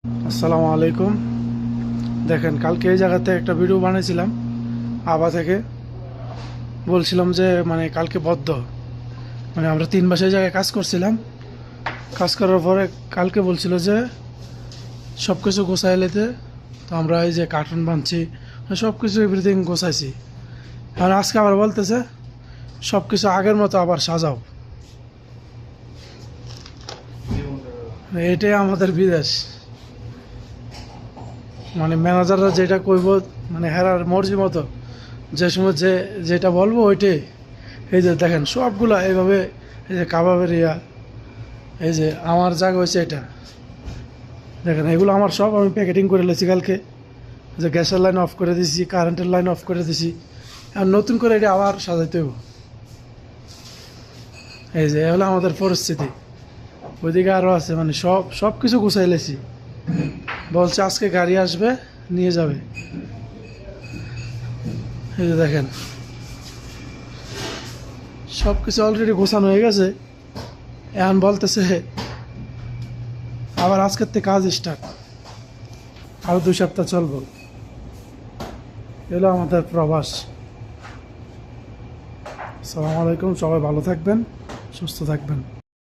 আসসালামু আলাইকুম। দেখেন, কালকে এই জায়গাতে একটা ভিডিও বানিয়েছিলাম আবা থেকে। বলছিলাম যে কালকে বদ্ধ, আমরা 3 মাস এই জায়গায় কাজ করছিলাম। কাজ করার পরে কালকে বলছিল যে সব কিছু গোছাই লেতে। তো আমরা এই যে কার্টুন বানছি, সব কিছু এভরিথিং গোছাইছি। আর আজকে আবার বলতেছে সব কিছু আগের মতো আবার সাজাও। এটাই আমাদের বিদেশ। ম্যানেজাররা যেটা কইব, হেরার মর্জি মতো যে সময় যেটা বলবো ওইটাই। এই যে দেখেন সবগুলা এইভাবে, এই যে কাবাবের এই যে আমার জায়গা হয়েছে এটা। দেখেন এগুলো আমার সব আমি প্যাকেটিং করে লেছি কালকে। যে গ্যাসের লাইন অফ করে দিছি, কারেন্টের লাইন অফ করে দিছি। আর নতুন করে এটা আবার সাজাইতে হইব। এই যে হলো আমাদের পরিস্থিতি। ওইদিকে আরও আছে, সব সব কিছু গুছাই লেছি। বলছে আজকে গাড়ি আসবে, নিয়ে যাবে। এই যে দেখেন সব কিছু অলরেডি গোছানো হয়ে গেছে। এখন বলতেছে আবার আজকের থেকে কাজ স্টার্ট, আরও 2 সপ্তাহ চলবো। এগুলো আমাদের প্রবাস। আসসালামু আলাইকুম, সবাই ভালো থাকবেন, সুস্থ থাকবেন।